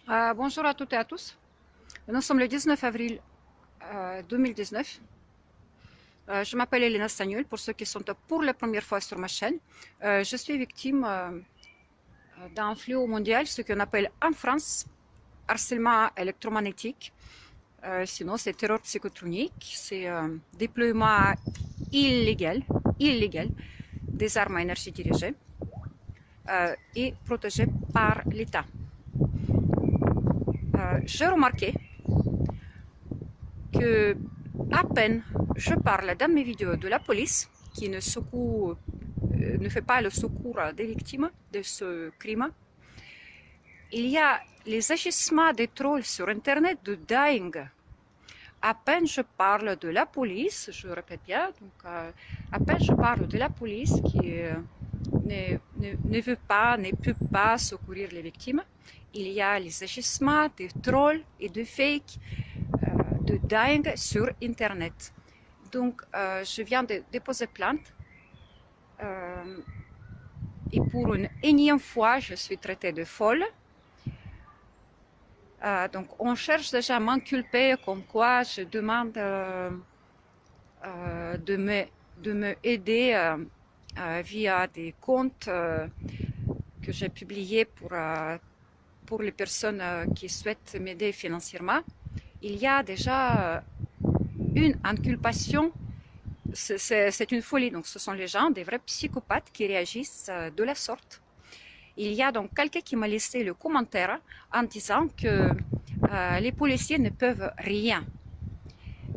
Bonjour à toutes et à tous. Nous sommes le 19 avril 2019. Je m'appelle Elena Stagnol, pour ceux qui sont pour la première fois sur ma chaîne. Je suis victime d'un fléau mondial, ce qu'on appelle en France harcèlement électromagnétique. Sinon, c'est terreur psychotronique, c'est déploiement illégal des armes à énergie dirigée et protégées par l'État. J'ai remarqué que à peine je parle dans mes vidéos de la police qui ne fait pas le secours des victimes de ce crime, il y a les agissements des trolls sur internet de dingue. À peine je parle de la police, je répète bien, donc à peine je parle de la police qui ne veut pas, ne peut pas secourir les victimes, il y a les agissements des trolls et de fake de dingue sur internet. Donc je viens de déposer plainte et pour une énième fois je suis traitée de folle. Donc on cherche déjà à m'inculper comme quoi je demande de me aider via des comptes que j'ai publiés pour les personnes qui souhaitent m'aider financièrement. Il y a déjà une inculpation, c'est une folie. Donc ce sont les gens, des vrais psychopathes qui réagissent de la sorte. Il y a donc quelqu'un qui m'a laissé le commentaire en disant que les policiers ne peuvent rien.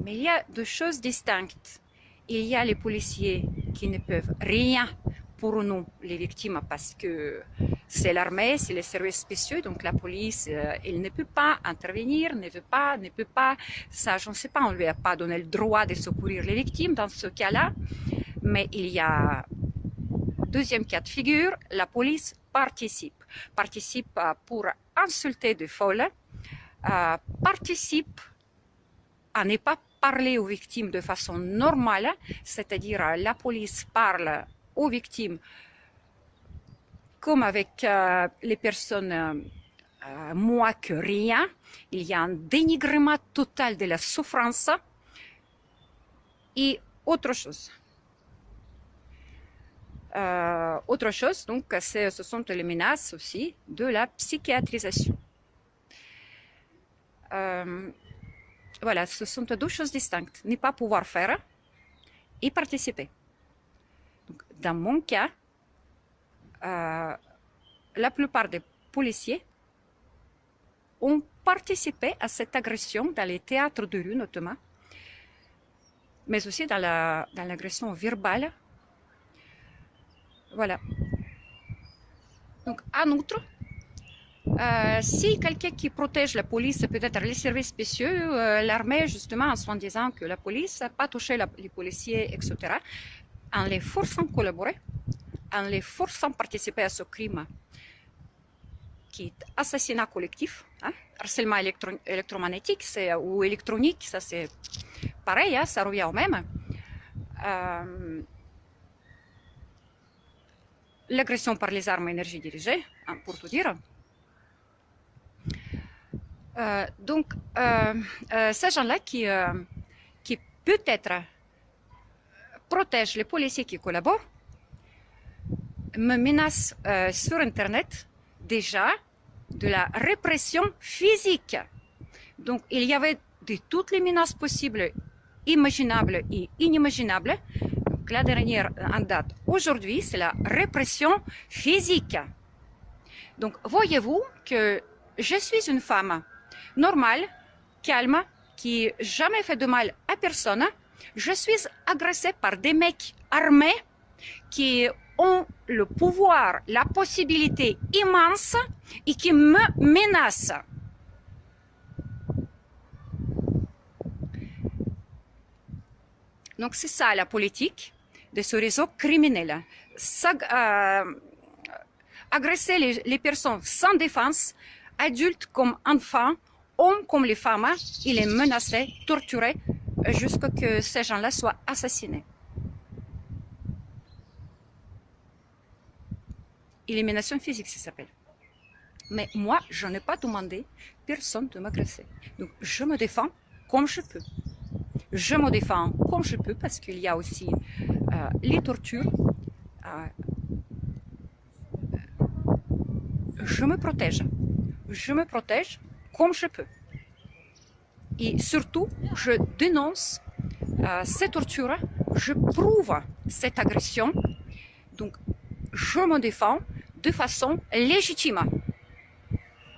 Mais il y a deux choses distinctes. Il y a les policiers qui ne peuvent rien pour nous, les victimes, parce que c'est l'armée, c'est les services spéciaux, donc la police, elle ne peut pas intervenir, ne peut pas, ça, je ne sais pas, on ne lui a pas donné le droit de secourir les victimes dans ce cas-là. Mais il y a deuxième cas de figure, la police participe pour insulter des folles, participe à ne pas parler aux victimes de façon normale, c'est-à-dire la police parle aux victimes comme avec les personnes moins que rien. Il y a un dénigrement total de la souffrance et autre chose. Donc, ce sont les menaces aussi de la psychiatrisation. Voilà, ce sont deux choses distinctes. Ne pas pouvoir faire et participer. Donc, dans mon cas, la plupart des policiers ont participé à cette agression dans les théâtres de rue notamment, mais aussi dans l'agression verbale. Voilà. Donc, en outre, si quelqu'un qui protège la police, peut-être les services spéciaux, l'armée, justement, en soi disant que la police n'a pas touché les policiers, etc., en les forçant à collaborer, en les forçant à participer à ce crime qui est assassinat collectif, hein, harcèlement électromagnétique ou électronique, ça c'est pareil, hein, ça revient au même. L'agression par les armes à énergie dirigée, hein, pour tout dire. Donc, ces gens-là qui peut-être protègent les policiers qui collaborent, me menacent sur Internet déjà de la répression physique. Donc, il y avait de toutes les menaces possibles, imaginables et inimaginables. Donc, la dernière en date aujourd'hui, c'est la répression physique. Donc, voyez-vous que je suis une femme normale, calme, qui n'a jamais fait de mal à personne. Je suis agressée par des mecs armés qui ont le pouvoir, la possibilité immense et qui me menacent. Donc c'est ça la politique de ce réseau criminel. Agresser les personnes sans défense, adultes comme enfants, hommes comme les femmes, et les menacer, torturer, jusqu'à ce que ces gens-là soient assassinés. Élimination physique, ça s'appelle. Mais moi, je n'ai pas demandé personne de m'agresser. Donc, je me défends comme je peux. Je me défends comme je peux parce qu'il y a aussi les tortures. Je me protège. Je me protège comme je peux. Et surtout, je dénonce ces tortures. Je prouve cette agression. Donc, je me défends de façon légitime.